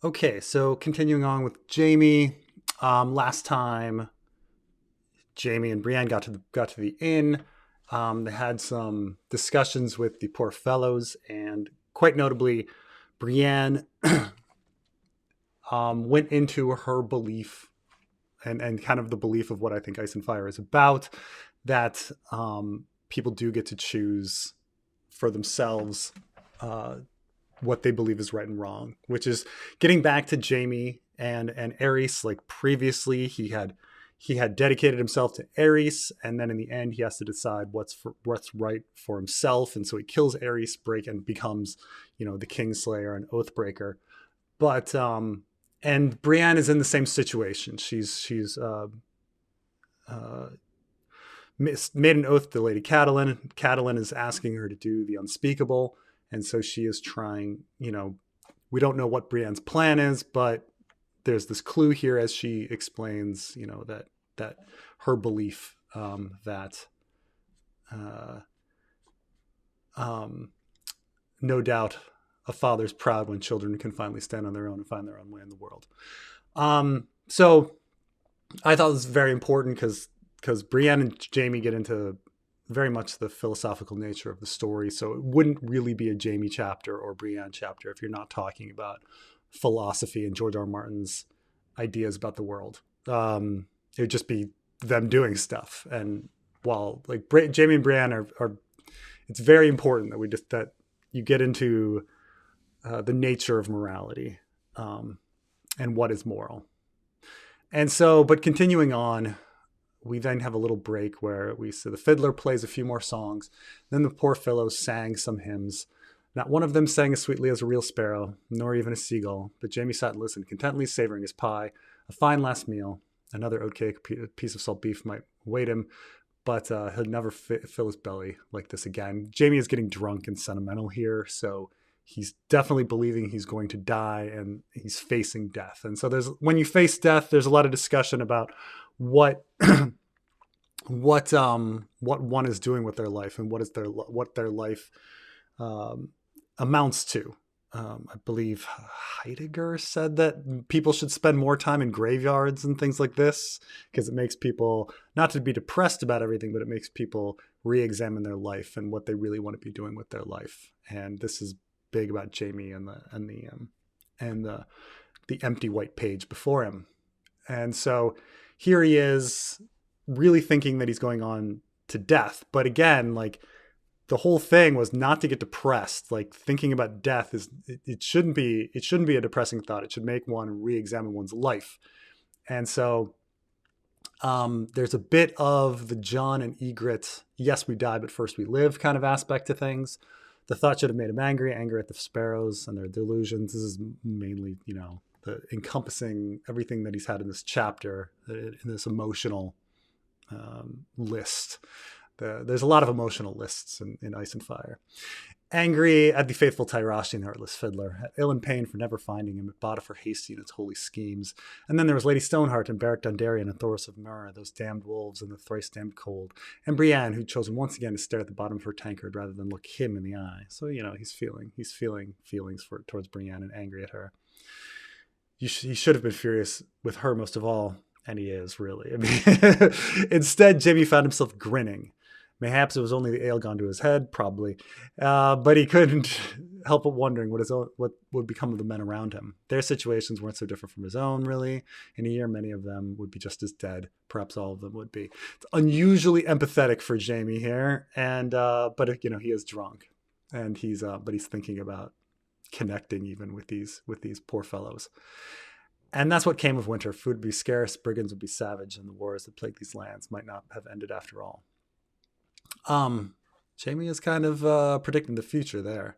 Okay, so continuing on with Jamie. Last time, Jamie and Brienne got to the inn. They had some discussions with the poor fellows, and quite notably, Brienne went into her belief and kind of the belief of what I think Ice and Fire is about, that people do get to choose for themselves what they believe is right and wrong, which is getting back to Jamie and Aerys. Like previously, he had dedicated himself to Aerys, and then in the end, he has to decide what's right for himself, and so he kills Aerys, break and becomes, the Kingslayer and Oathbreaker. But and Brienne is in the same situation. She's uh, made an oath to Lady Catelyn. Catelyn is asking her to do the unspeakable, and so she is trying. We don't know what Brienne's plan is, but there's this clue here as she explains, that her belief that uh, um, no doubt a father's proud when children can finally stand on their own and find their own way in the world. So I thought this was very important because Brienne and Jamie get into very much the philosophical nature of the story. So it wouldn't really be a Jamie chapter or Brienne chapter if you're not talking about philosophy and George R. R. Martin's ideas about the world. It would just be them doing stuff. And while like Jamie and Brienne are, it's very important that you get into the nature of morality and what is moral. And so, but continuing on, we then have a little break where we see the fiddler plays a few more songs. Then the poor fellows sang some hymns. Not one of them sang as sweetly as a real sparrow, nor even a seagull, but Jamie sat and listened, contently savoring his pie, a fine last meal. Another oatcake, a piece of salt beef might wait him, but he'll never fill his belly like this again. Jamie is getting drunk and sentimental here, so he's definitely believing he's going to die and he's facing death. And so when you face death, there's a lot of discussion about what what one is doing with their life and what their life um, amounts to. I believe Heidegger said that people should spend more time in graveyards and things like this because it makes people not to be depressed about everything, but it makes people re-examine their life and what they really want to be doing with their life. And this is big about Jamie and the empty white page before him. And so here he is, really thinking that he's going on to death. But again, like the whole thing was not to get depressed. Like thinking about death it shouldn't be a depressing thought. It should make one re-examine one's life. And so there's a bit of the John and Ygritte, yes, we die, but first we live kind of aspect to things. The thought should have made him angry at the sparrows and their delusions. This is mainly, the encompassing everything that he's had in this chapter, in this emotional list. There's a lot of emotional lists in Ice and Fire. Angry at the faithful Tyrashi and heartless fiddler, at ill and pain for never finding him, at Bada for hasty in its holy schemes. And then there was Lady Stoneheart and Beric Dondarrion and Thoros of Myr, those damned wolves and the thrice damned cold, and Brienne, who'd chosen once again to stare at the bottom of her tankard rather than look him in the eye. So he's feeling feelings towards Brienne and angry at her. He should have been furious with her most of all, and he is really. I mean, instead, Jamie found himself grinning. Mayhaps it was only the ale gone to his head, probably, but he couldn't help but wondering what would become of the men around him. Their situations weren't so different from his own, really. In a year, many of them would be just as dead. Perhaps all of them would be. It's unusually empathetic for Jamie here, and but he is drunk, and he's thinking about connecting even with these poor fellows. And that's what came of winter. Food would be scarce, brigands would be savage, and the wars that plagued these lands might not have ended after all. Jamie is kind of predicting the future there.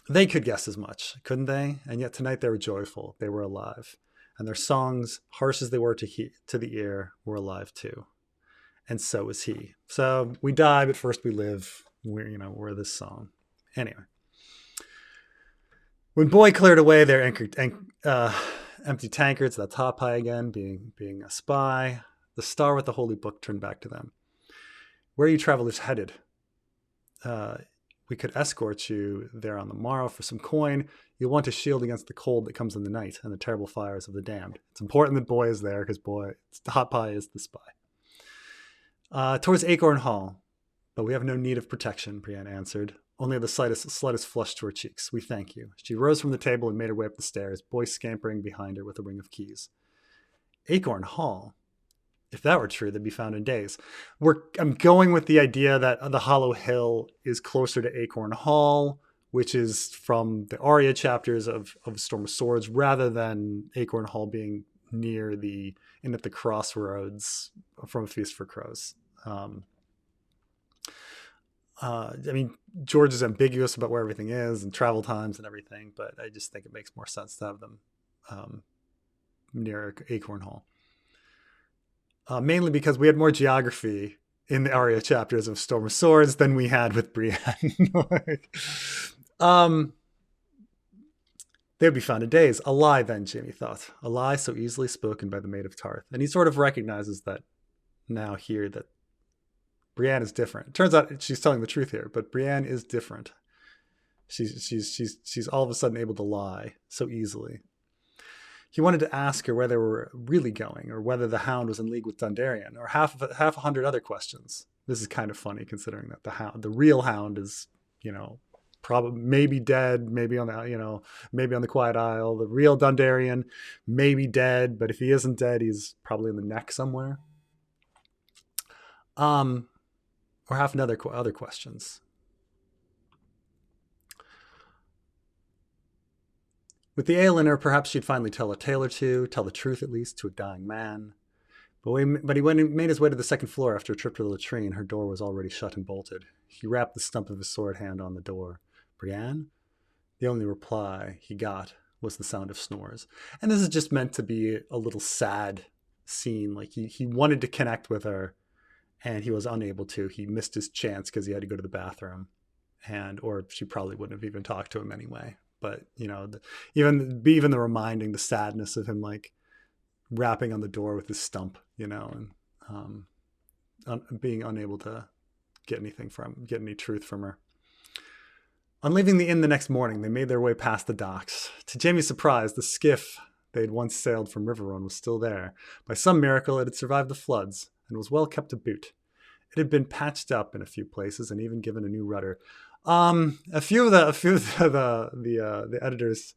They could guess as much, couldn't they? And yet tonight they were joyful. They were alive. And their songs, harsh as they were to the ear, were alive too. And so is he. So we die, but first we live. We're this song. Anyway. When Boy cleared away their empty tankards, that's hot pie again, being a spy, the star with the holy book turned back to them. Where are you travelers headed? We could escort you there on the morrow for some coin. You'll want a shield against the cold that comes in the night and the terrible fires of the damned. It's important that Boy is there because Hot Pie is the spy. Towards Acorn Hall. But we have no need of protection, Brienne answered. Only the slightest flush to her cheeks. We thank you. She rose from the table and made her way up the stairs, Boy scampering behind her with a ring of keys. Acorn Hall? If that were true, they'd be found in days. I'm going with the idea that the Hollow Hill is closer to Acorn Hall, which is from the Arya chapters of Storm of Swords, rather than Acorn Hall being near at the crossroads from A Feast for Crows. I mean, George is ambiguous about where everything is and travel times and everything, but I just think it makes more sense to have them near Acorn Hall. Mainly because we had more geography in the Arya chapters of Storm of Swords than we had with Brienne. They would be found in days. A lie, then, Jaime thought. A lie so easily spoken by the Maid of Tarth. And he sort of recognizes that now here that Brienne is different. It turns out she's telling the truth here, but Brienne is different. She's all of a sudden able to lie so easily. He wanted to ask her where they were really going, or whether the Hound was in league with Dondarrion, or half a hundred other questions. This is kind of funny considering that the real Hound is, probably maybe dead, maybe on the Quiet Isle. The real Dondarrion may be dead, but if he isn't dead, he's probably in the neck somewhere. Or half another other questions. With the ale in her, perhaps she'd finally tell a tale or two, tell the truth at least to a dying man. But when he made his way to the second floor after a trip to the latrine, her door was already shut and bolted. He rapped the stump of his sword hand on the door. Brienne? The only reply he got was the sound of snores. And this is just meant to be a little sad scene. Like he wanted to connect with her, and he was unable to. He missed his chance because he had to go to the bathroom, or she probably wouldn't have even talked to him anyway. But even the reminding, the sadness of him like rapping on the door with his stump, and being unable to get any truth from her. On leaving the inn the next morning, they made their way past the docks. To Jaime's surprise, the skiff they had once sailed from Riverrun was still there. By some miracle, it had survived the floods and was well kept to boot. It had been patched up in a few places and even given a new rudder. A few of the editors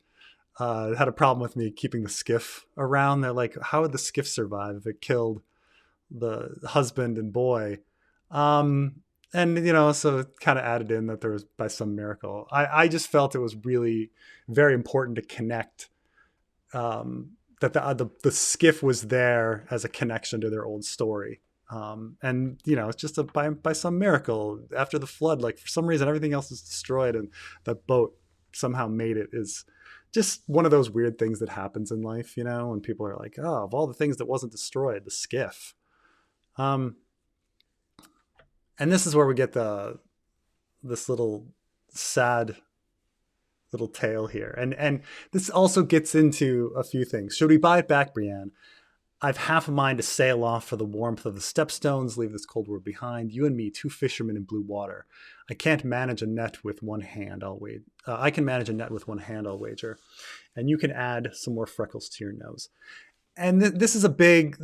had a problem with me keeping the skiff around. They're like, how would the skiff survive if it killed the husband and boy? So it kind of added in that there was by some miracle. I just felt it was really very important to connect that the skiff was there as a connection to their old story. It's just by some miracle after the flood, like for some reason, everything else is destroyed and that boat somehow made it. Is just one of those weird things that happens in life, when people are like, oh, of all the things that wasn't destroyed, the skiff. And this is where we get this little sad little tale here. And this also gets into a few things. Should we buy it back, Brienne? I've half a mind to sail off for the warmth of the stepstones, leave this cold world behind. You and me, two fishermen in blue water. I can't manage a net with one hand, I can manage a net with one hand, I'll wager. And you can add some more freckles to your nose. And this is a big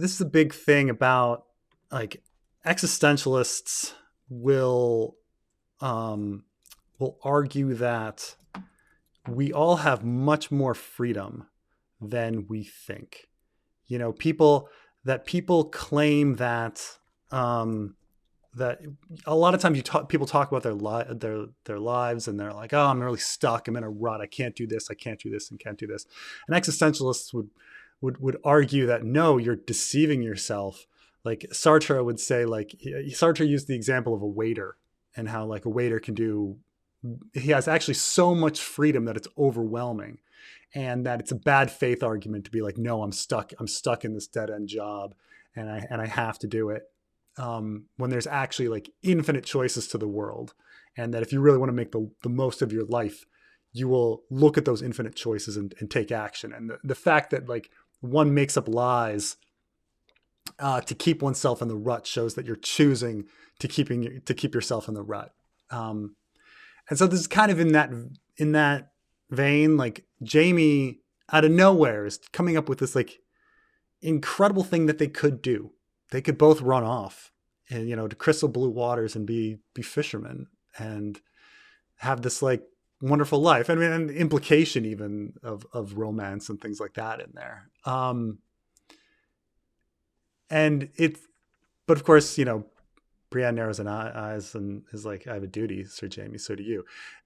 thing about, like, existentialists will argue that we all have much more freedom than we think. People claim that that a lot of times people talk about their lives and they're like, oh, I'm really stuck. I'm in a rut. I can't do this. I can't do this and can't do this. And existentialists would argue that no, you're deceiving yourself. Like Sartre would say, like Sartre used the example of a waiter and how like a waiter he has actually so much freedom that it's overwhelming. And that it's a bad faith argument to be like, no, I'm stuck in this dead end job and I have to do it. When there's actually like infinite choices to the world. And that if you really want to make the most of your life, you will look at those infinite choices and take action. And the fact that like one makes up lies to keep oneself in the rut shows that you're choosing to keep yourself in the rut. And so this is kind of in that vein, like Jaime out of nowhere is coming up with this like incredible thing that they could do. They could both run off and, to crystal blue waters and be fishermen and have this like wonderful life. I mean, and the implication even of romance and things like that in there. And it's, but of course, Brienne narrows her eyes and is like, I have a duty, Sir Jaime, so do you.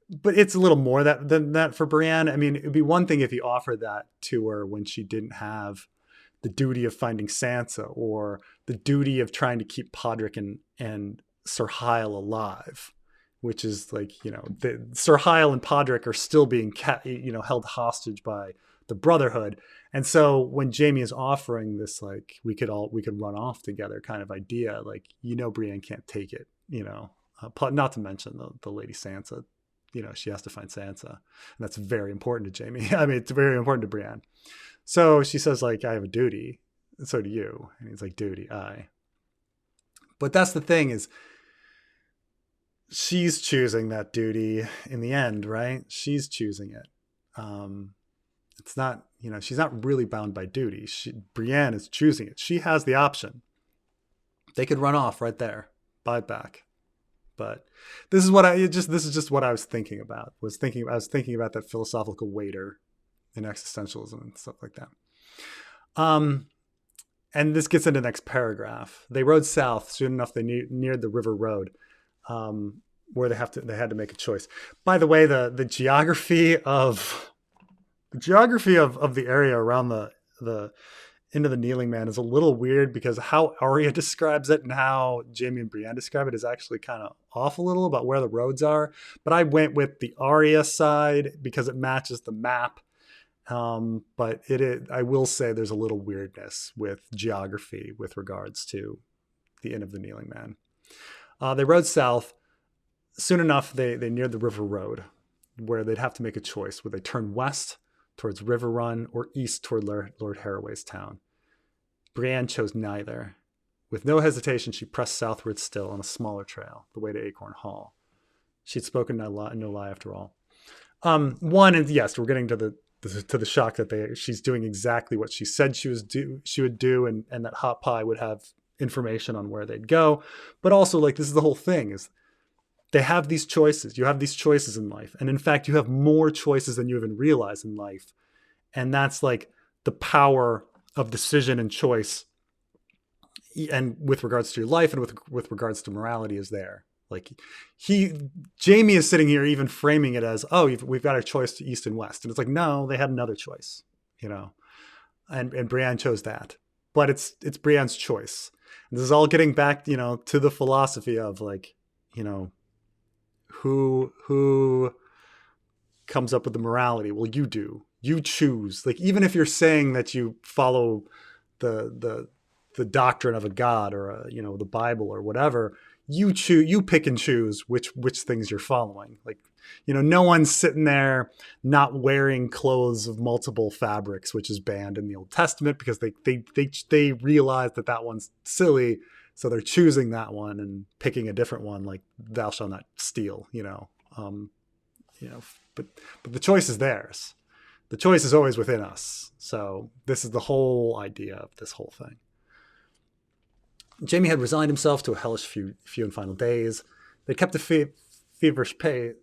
But it's a little more than that for Brienne. I mean, it'd be one thing if he offered that to her when she didn't have the duty of finding Sansa or the duty of trying to keep Podrick and Sir Hyle alive, which is like, Sir Hyle and Podrick are still being held hostage by the Brotherhood. And so when Jaime is offering this, like, we could run off together kind of idea, like, Brienne can't take it, not to mention the Lady Sansa, she has to find Sansa. And that's very important to Jaime. I mean, it's very important to Brienne. So she says, like, I have a duty. And so do you. And he's like, duty, aye. But that's the thing is, she's choosing that duty in the end, right? She's choosing it. It's not, she's not really bound by duty. Brienne is choosing it. She has the option. They could run off right there, buy it back. But this is just what I was thinking about. I was thinking about that philosophical waiter in existentialism and stuff like that. And this gets into the next paragraph. They rode south. Soon enough, they neared the river road, where they had to make a choice. By the way, the geography of the area around the Inn of the Kneeling Man is a little weird because how Arya describes it and how Jaime and Brienne describe it is actually kind of off a little about where the roads are. But I went with the Arya side because it matches the map. But I will say there's a little weirdness with geography with regards to the Inn of the Kneeling Man. They rode south. Soon enough, they neared the river road where they'd have to make a choice. Would they turn west towards River Run or east toward Lord Harroway's town? Brienne chose neither. With no hesitation, she pressed southward still on a smaller trail, the way to Acorn Hall. She'd spoken no lie after all. One, and yes, we're getting to the shock that she's doing exactly what she said she would do, and that Hot Pie would have information on where they'd go. But also, like, this is the whole thing, is they have these choices. You have these choices in life. And in fact, you have more choices than you even realize in life. And that's like the power of decision and choice. And with regards to your life and with regards to morality is there. Like Jaime is sitting here even framing it as, oh, we've got a choice to east and west. And it's like, no, they had another choice, and Brienne chose that. But it's Brienne's choice. And this is all getting back, to the philosophy of like, who comes up with the morality? Well, you do. You choose. Like, even if you're saying that you follow the doctrine of a god or the Bible or whatever, you pick and choose which things you're following. Like, no one's sitting there not wearing clothes of multiple fabrics, which is banned in the Old Testament because they realize that one's silly. So they're choosing that one and picking a different one, like thou shalt not steal, but the choice is theirs. The choice is always within us. So this is the whole idea of this whole thing. Jaime had resigned himself to a hellish few and final days. They kept a feverish pace.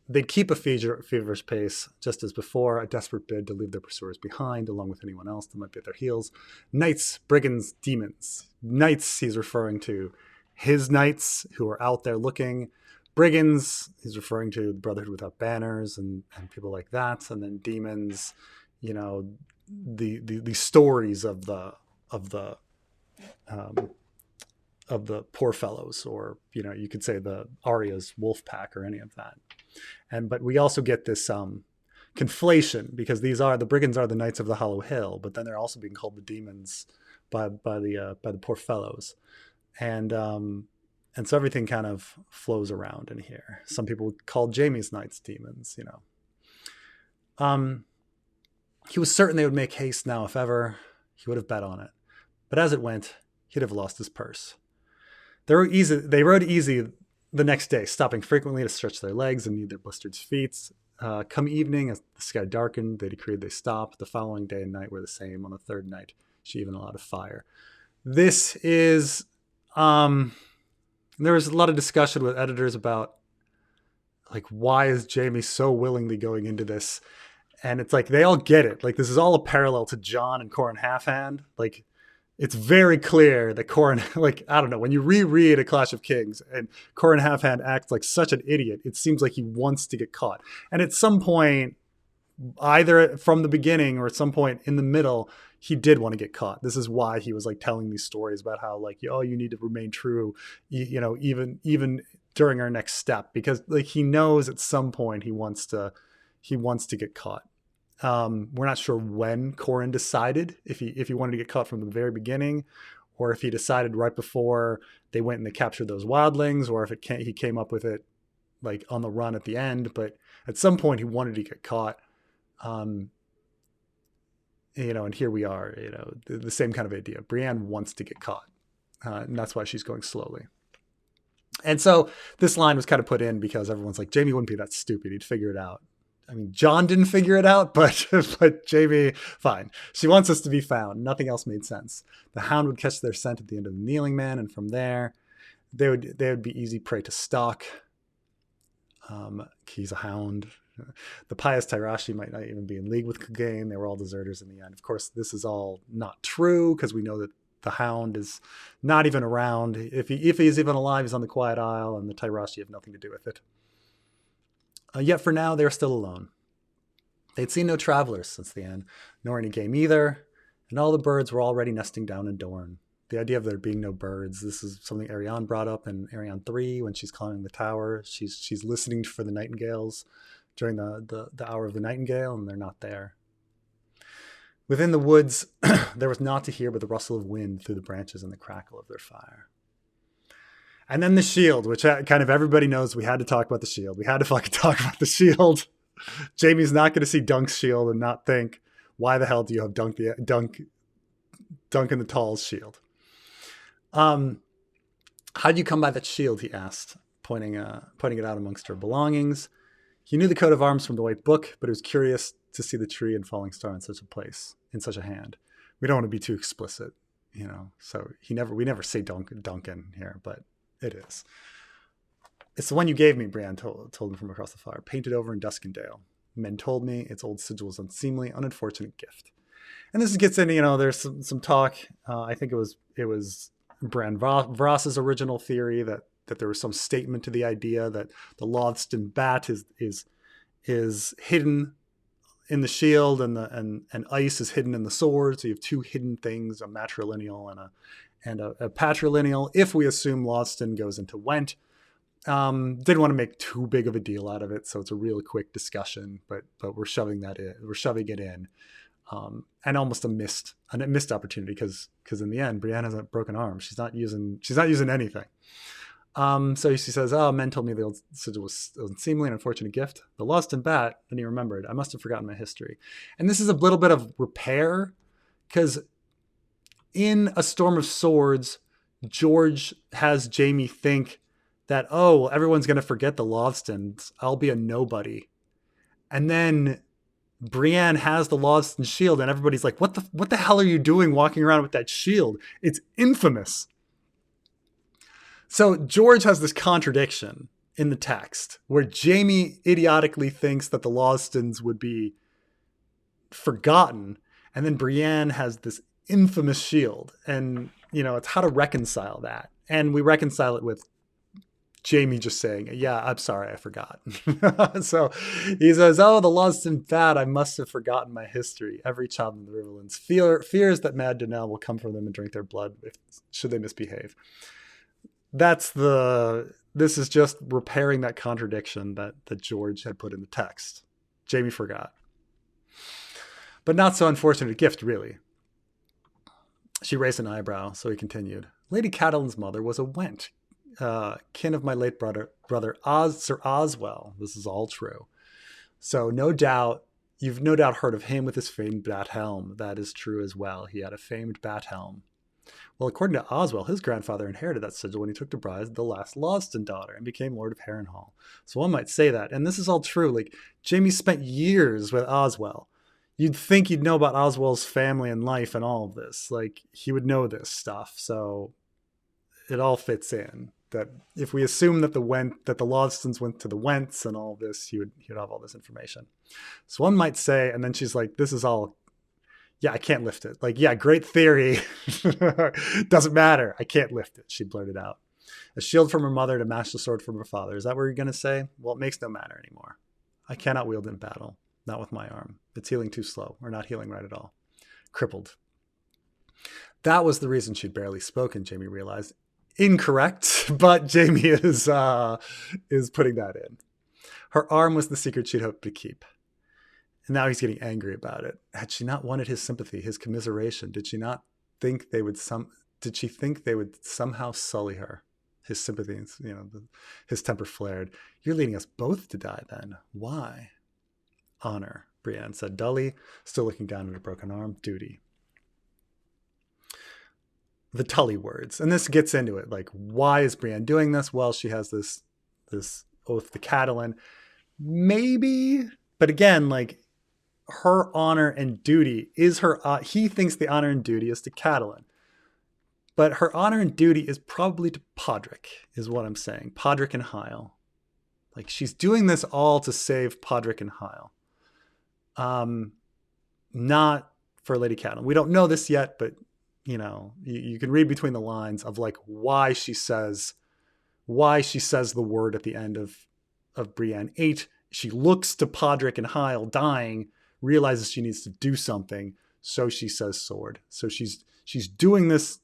They'd keep a feverish pace, just as before, a desperate bid to leave their pursuers behind, along with anyone else that might be at their heels. Knights, brigands, demons. Knights, he's referring to his knights who are out there looking. Brigands, he's referring to the Brotherhood Without Banners and people like that. And then demons, the stories of the poor fellows, or you could say the Arya's wolf pack or any of that. But we also get this conflation because the brigands are the Knights of the Hollow Hill, but then they're also being called the demons by the poor fellows, and so everything kind of flows around in here. Some people call Jaime's knights demons. He was certain they would make haste now, if ever. He would have bet on it, but as it went, he'd have lost his purse. They rode easy the next day, stopping frequently to stretch their legs and knead their blistered feet. Come evening, as the sky darkened, they decreed they stop. The following day and night were the same. On the third night, she even allowed a fire. This is, there was a lot of discussion with editors about, like, why is Jaime so willingly going into this? And it's like, they all get it. Like, this is all a parallel to Jon and Qhorin Halfhand. Like, it's very clear that Qhorin, like, I don't know, when you reread A Clash of Kings and Qhorin Halfhand acts like such an idiot, it seems like he wants to get caught. And at some point, either from the beginning or at some point in the middle, he did want to get caught. This is why he was like telling these stories about how, like, oh, you need to remain true, even during our next step, because like he knows at some point he wants to get caught. We're not sure when Qhorin decided, if he wanted to get caught from the very beginning, or if he decided right before they went and they captured those wildlings, or if he came up with it like on the run at the end. But at some point he wanted to get caught. And here we are, the same kind of idea. Brienne wants to get caught. And that's why she's going slowly. And so this line was kind of put in because everyone's like, Jaime wouldn't be that stupid. He'd figure it out. I mean, Jon didn't figure it out, but Jaime, fine. She wants us to be found. Nothing else made sense. The hound would catch their scent at the end of the kneeling man, and from there, they would be easy prey to stalk. He's a hound. The pious Tyrashi might not even be in league with Clegane. They were all deserters in the end. Of course, this is all not true because we know that the hound is not even around. If he's even alive, he's on the Quiet Isle, and the Tyrashi have nothing to do with it. Yet for now, they're still alone. They'd seen no travelers since the end, nor any game either, and all the birds were already nesting down in Dorne. The idea of there being no birds, this is something Arianne brought up in Arianne 3 when she's climbing the tower. She's listening for the nightingales during the hour of the nightingale, and they're not there. Within the woods, there was naught to hear but the rustle of wind through the branches and the crackle of their fire. And then the shield, which kind of everybody knows we had to talk about the shield. We had to fucking talk about the shield. Jaime's not going to see Dunk's shield and not think, why the hell do you have Dunk in the Tall's shield? How'd you come by that shield, he asked, pointing it out amongst her belongings. He knew the coat of arms from the White Book, but he was curious to see the tree and falling star in such a place, in such a hand. We don't want to be too explicit, so we never say Duncan here, but it is. It's the one you gave me, Brienne told him from across the fire, painted over in Duskendale. Men told me its old sigil was unseemly, unfortunate gift. And this gets into, there's some talk. I think it was Bran Voss's original theory that there was some statement to the idea that the Lothston bat is hidden in the shield and ice is hidden in the sword. So you have two hidden things, a matrilineal and a patrilineal. If we assume Lothston goes into Went, didn't want to make too big of a deal out of it, so it's a real quick discussion. But we're shoving it in, and almost a missed opportunity because in the end, Brienne has a broken arm. She's not using anything. So she says, "Oh, men told me the old sigil was unseemly and unfortunate gift. The Lothston bat." Then he remembered, "I must have forgotten my history." And this is a little bit of repair because in A Storm of Swords, George has Jaime think that, oh, well, everyone's going to forget the Lothstons. I'll be a nobody. And then Brienne has the Lothston shield and everybody's like, what the hell are you doing walking around with that shield? It's infamous. So George has this contradiction in the text where Jaime idiotically thinks that the Lothstons would be forgotten. And then Brienne has this infamous shield. And, it's how to reconcile that. And we reconcile it with Jaime just saying, yeah, I'm sorry, I forgot. So he says, oh, the Lothston bat, I must have forgotten my history. Every child in the Riverlands fears that Mad Donnell will come for them and drink their blood should they misbehave. This is just repairing that contradiction that George had put in the text. Jaime forgot. But not so unfortunate a gift, really. She raised an eyebrow, so he continued. Lady Catelyn's mother was a Went, kin of my late brother Sir Oswell. This is all true. So you've no doubt heard of him with his famed bat helm. That is true as well. He had a famed bat helm. Well, according to Oswell, his grandfather inherited that sigil when he took to bride the last Lawston daughter and became Lord of Harrenhal. So one might say that. And this is all true. Like, Jaime spent years with Oswell. You'd think he'd know about Oswell's family and life and all of this. Like, he would know this stuff. So it all fits in. That if we assume that the Lawstons went to the Wents and all this, he would have all this information. So one might say, and then she's like, this is all, yeah, I can't lift it. Like, yeah, great theory. Doesn't matter. I can't lift it, she blurted out. A shield from her mother to match the sword from her father. Is that what you're going to say? Well, it makes no matter anymore. I cannot wield it in battle. Not with my arm. It's healing too slow. We're not healing right at all. Crippled. That was the reason she'd barely spoken, Jaime realized. Incorrect, but Jaime is putting that in. Her arm was the secret she'd hoped to keep. And now he's getting angry about it. Had she not wanted his sympathy, his commiseration? Did she think they would somehow sully her? His sympathy, his temper flared. You're leading us both to die then. Why? Honor, Brienne said dully, still looking down at her broken arm. Duty. The Tully words. And this gets into it. Like, why is Brienne doing this? Well, she has this oath to Catelyn. Maybe, but again, like, her honor and duty is her, he thinks the honor and duty is to Catelyn. But her honor and duty is probably to Podrick, is what I'm saying. Podrick and Hyle. Like, she's doing this all to save Podrick and Hyle. Not for Lady Catelyn. We don't know this yet, but you can read between the lines of like why she says the word at the end of Brienne 8. She looks to Podrick and Hyle dying, realizes she needs to do something, so she says sword. So she's doing this.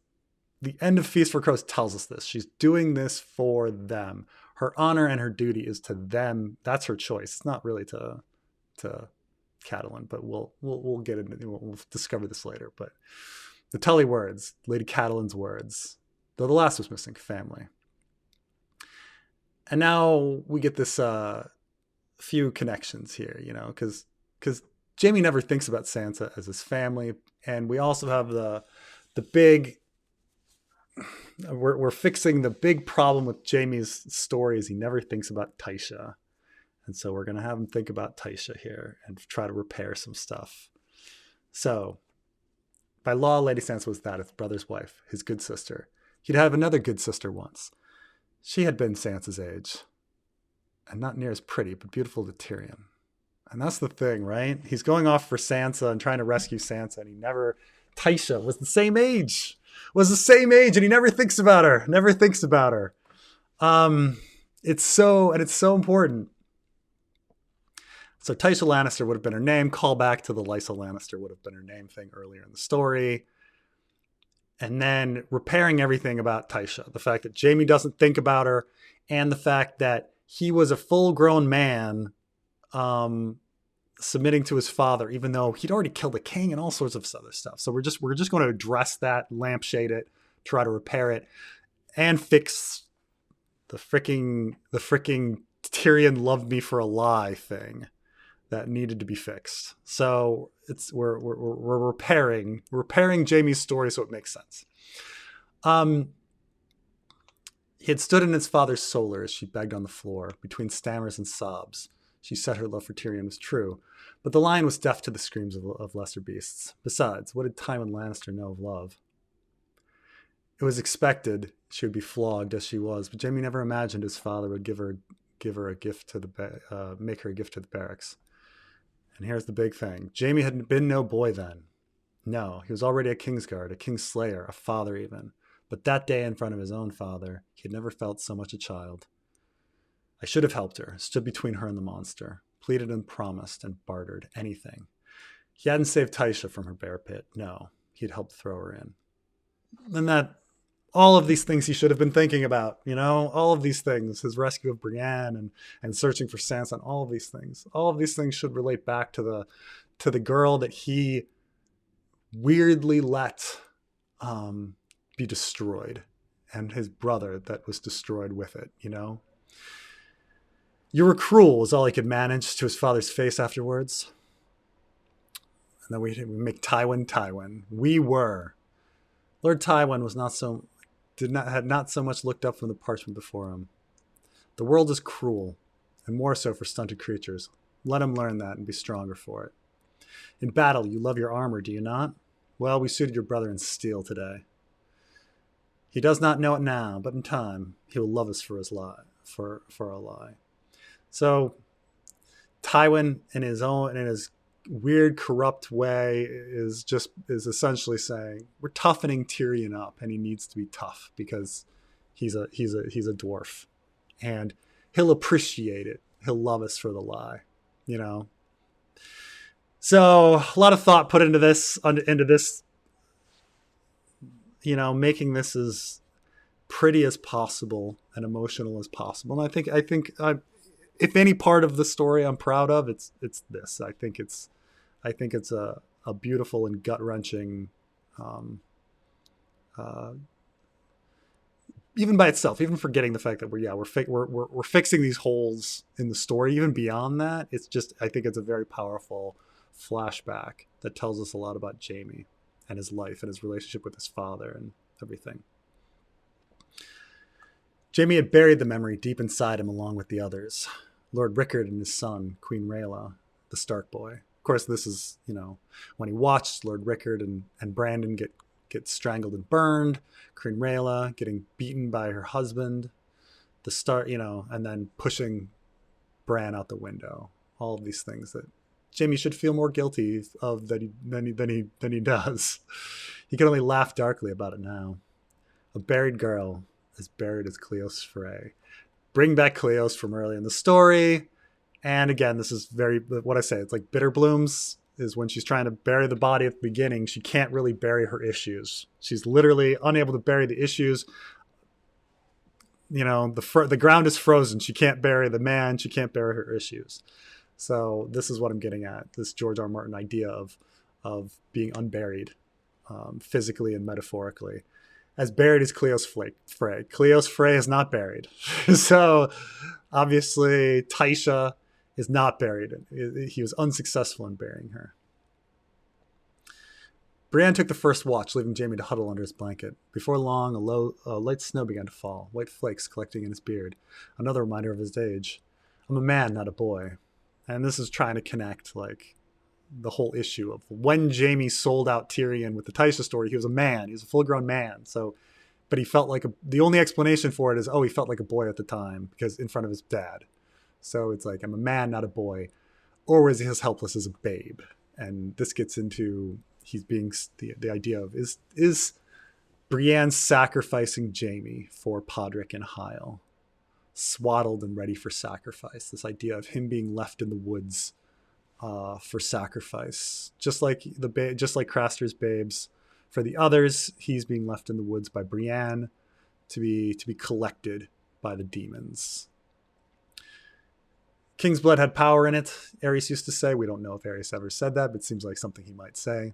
The end of Feast for Crows tells us this. She's doing this for them. Her honor and her duty is to them. That's her choice. It's not really to Catelyn, but we'll get into, we'll discover this later. But the Tully words, Lady Catelyn's words, though the last was missing, family. And now we get this few connections here, because Jaime never thinks about Sansa as his family, and we also have the big. We're fixing the big problem with Jaime's story is he never thinks about Tysha. And so we're going to have him think about Tysha here and try to repair some stuff. So, by law, Lady Sansa was that, his brother's wife, his good sister. He'd have another good sister once. She had been Sansa's age. And not near as pretty, but beautiful to Tyrion. And that's the thing, right? He's going off for Sansa and trying to rescue Sansa, and Tysha was the same age. And he never thinks about her. It's so important. So Tysha Lannister would have been her name. Call back to the Lysa Lannister would have been her name thing earlier in the story. And then repairing everything about Tysha. The fact that Jaime doesn't think about her, and the fact that he was a full-grown man submitting to his father, even though he'd already killed the king and all sorts of other stuff. So we're just going to address that, lampshade it, try to repair it, and fix the freaking Tyrion loved me for a lie thing that needed to be fixed. So we're repairing Jaime's story so it makes sense. He had stood in his father's solar as she begged on the floor, between stammers and sobs. She said her love for Tyrion was true, but the lion was deaf to the screams of lesser beasts. Besides, what did Tywin Lannister know of love? It was expected she would be flogged as she was, but Jaime never imagined his father would make her a gift to the barracks. And here's the big thing. Jaime had been no boy then. No, he was already a Kingsguard, a Kingslayer, a father even. But that day in front of his own father, he had never felt so much a child. I should have helped her, stood between her and the monster, pleaded and promised and bartered anything. He hadn't saved Tysha from her bear pit. No, he'd helped throw her in. And that, all of these things he should have been thinking about, all of these things, his rescue of Brienne and searching for Sansa, and all of these things should relate back to the girl that he weirdly let be destroyed, and his brother that was destroyed with it, You were cruel was all he could manage to his father's face afterwards. And then we make Tywin. We were. Lord Tywin was not so did not had not so much looked up from the parchment before him. The world is cruel, and more so for stunted creatures. Let him learn that and be stronger for it. In battle, you love your armor, do you not? Well, we suited your brother in steel today. He does not know it now, but in time, he will love us for his lie, for our lie. So, Tywin, in his weird, corrupt way, is essentially saying we're toughening Tyrion up, and he needs to be tough because he's a dwarf, and he'll appreciate it. He'll love us for the lie, you know. So a lot of thought put into this, making this as pretty as possible and emotional as possible. And I think if any part of the story I'm proud of, it's this. I think it's a beautiful and gut wrenching, even by itself, even forgetting the fact that we're fixing these holes in the story. Even beyond that, I think it's a very powerful flashback that tells us a lot about Jaime and his life and his relationship with his father and everything. Jaime had buried the memory deep inside him along with the others. Lord Rickard and his son, Queen Rhaella, the Stark boy. Of course, this is, when he watched Lord Rickard and Brandon get strangled and burned, Queen Rhaella getting beaten by her husband, and then pushing Bran out the window. All of these things that Jaime should feel more guilty of than he does. He can only laugh darkly about it now. A buried girl as buried as Cleos Frey. Bring back Cleos from early in the story. And again, this is what I say, it's like bitter blooms is when she's trying to bury the body at the beginning. She can't really bury her issues. She's literally unable to bury the issues. The ground is frozen. She can't bury the man. She can't bury her issues. So this is what I'm getting at. This George R. R. Martin idea of being unburied, physically and metaphorically. As buried as Cleos Frey. Cleos Frey is not buried. So obviously Tysha is not buried. He was unsuccessful in burying her. Brienne took the first watch, leaving Jaime to huddle under his blanket. Before long, a light snow began to fall, white flakes collecting in his beard, another reminder of his age. I'm a man, not a boy. And this is trying to connect, the whole issue of when Jaime sold out Tyrion with the Tysha story, he was a man. He was a full-grown man. So, but he felt like the only explanation for it is, he felt like a boy at the time because in front of his dad. So it's like, I'm a man, not a boy. Or was he as helpless as a babe? And this gets into he's being the idea of is Brienne sacrificing Jaime for Podrick and Hyle, swaddled and ready for sacrifice. This idea of him being left in the woods for sacrifice, just like Craster's babes. For the others, he's being left in the woods by Brienne to be collected by the demons. King's blood had power in it, Aerys used to say. We don't know if Aerys ever said that, but it seems like something he might say.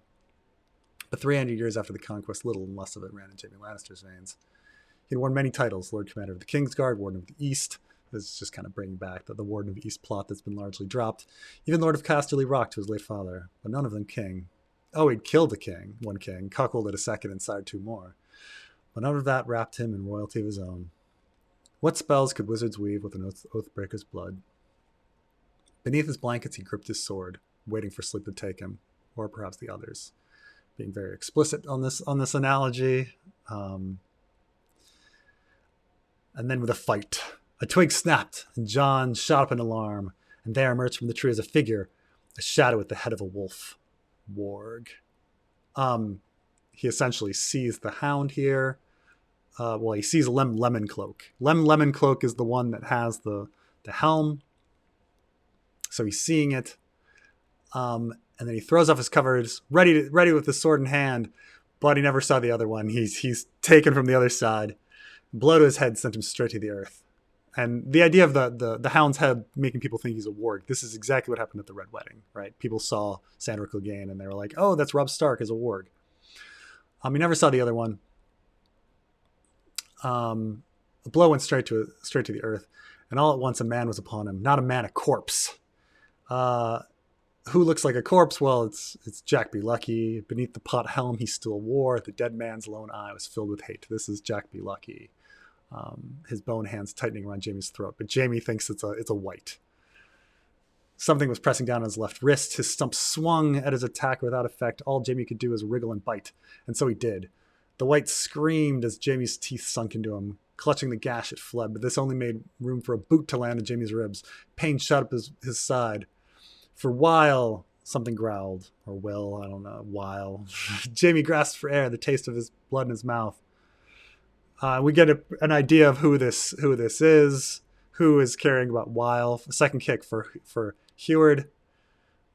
But 300 years after the conquest, little and less of it ran in Jaime Lannister's veins. He'd worn many titles: Lord Commander of the Kingsguard, Warden of the East. This is just kind of bringing back the Warden of the East plot that's been largely dropped. Even Lord of Casterly Rock to his late father, but none of them king. He'd killed one king, cuckolded a second, and sired two more. But none of that wrapped him in royalty of his own. What spells could wizards weave with an Oathbreaker's blood? Beneath his blankets, he gripped his sword, waiting for sleep to take him, or perhaps the others. Being very explicit on this analogy. And then with a fight, a twig snapped, and Jon shot up in alarm, and there emerged from the tree as a figure, a shadow at the head of a wolf. Warg. He essentially sees the Hound here. He sees Lem Lemoncloak. Lem Lemoncloak is the one that has the helm. So he's seeing it. And then he throws off his covers, ready with the sword in hand, but he never saw the other one. He's taken from the other side. Blow to his head sent him straight to the earth. And the idea of the Hound's head making people think he's a warg, this is exactly what happened at the Red Wedding, right? People saw Sandor Clegane and they were like, oh, that's Robb Stark as a warg. He never saw the other one. The blow went straight to the earth, and all at once a man was upon him. Not a man, a corpse. who looks like a corpse? Well, it's Jack B. Lucky. Beneath the pot helm he still wore, the dead man's lone eye was filled with hate. This is Jack B. Lucky. His bone hands tightening around Jaime's throat, but Jaime thinks it's a white. Something was pressing down on his left wrist. His stump swung at his attack without effect. All Jaime could do was wriggle and bite, and so he did. The white screamed as Jaime's teeth sunk into him. Clutching the gash, it fled, but this only made room for a boot to land on Jaime's ribs. Pain shot up his side. For a while, something growled, or will, I don't know, while. Jaime grasped for air, the taste of his blood in his mouth. We get an idea of who this is, who is caring about while. A second kick for Heward. It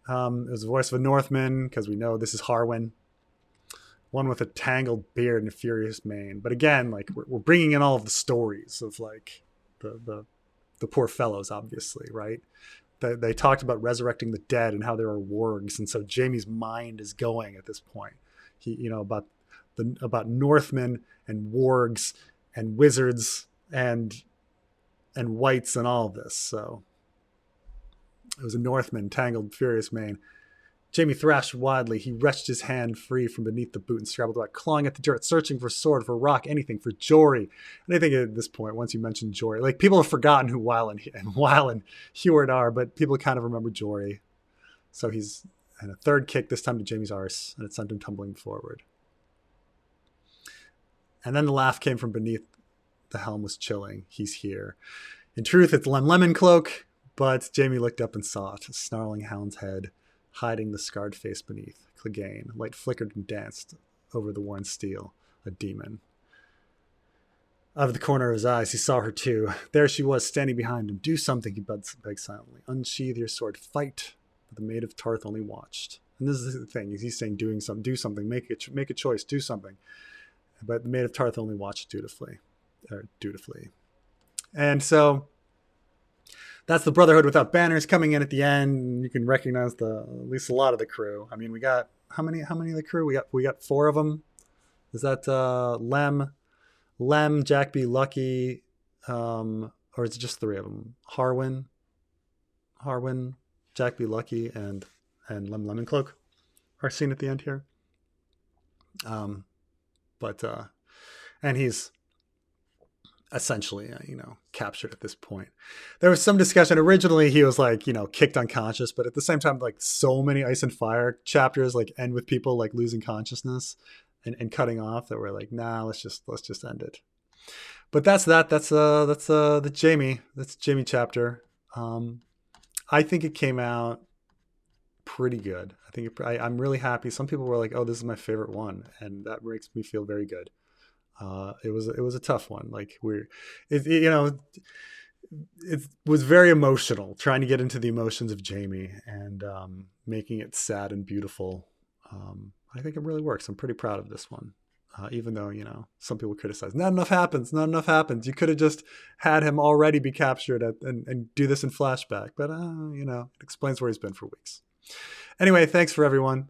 was the voice of a Northman, because we know this is Harwin. One with a tangled beard and a furious mane. But again, like we're bringing in all of the stories of like the poor fellows, obviously, right? They talked about resurrecting the dead and how there are wargs, and so Jaime's mind is going at this point. He, about Northmen and wargs and wizards and whites and all of this. So it was a Northman, tangled, furious mane. Jaime thrashed wildly. He wrenched his hand free from beneath the boot and scrabbled about, clawing at the dirt, searching for sword, for rock, anything, for Jory. And I think at this point, once you mention Jory, like people have forgotten who Weil and Heward are, but people kind of remember Jory. So he's and a third kick, this time to Jaime's arse, and it sent him tumbling forward. And then the laugh came from beneath. The helm was chilling. He's here. In truth, it's Lemon Cloak, but Jaime looked up and saw it, a snarling hound's head, hiding the scarred face beneath. Clegane. Light flickered and danced over the worn steel. A demon. Out of the corner of his eyes, he saw her too. There she was, standing behind him. Do something, he begged silently. Unsheathe your sword. Fight. But the Maid of Tarth only watched. And this is the thing. He's saying do something. Make a choice. Do something. But the Maid of Tarth only watched dutifully. And so that's the Brotherhood without banners coming in at the end. You can recognize at least a lot of the crew. I mean, we got how many of the crew? We got 4 of them. Is that Lem, Jack B. Lucky, or is it just 3 of them? Harwin, Jack B. Lucky, and Lemon Cloak are seen at the end here. And he's essentially, captured at this point. There was some discussion. Originally, he was like, kicked unconscious, but at the same time, like so many Ice and Fire chapters like end with people like losing consciousness and cutting off that we're like, nah, let's just end it. But that's the Jaime chapter. I think it came out pretty good. I think I'm really happy. Some people were like, oh, this is my favorite one, and that makes me feel very good. It was a tough one. Like it was very emotional, trying to get into the emotions of Jaime and making it sad and beautiful. I think it really works. I'm pretty proud of this one, even though some people criticize. Not enough happens. You could have just had him already be captured and do this in flashback. But it explains where he's been for weeks. Anyway, thanks for everyone.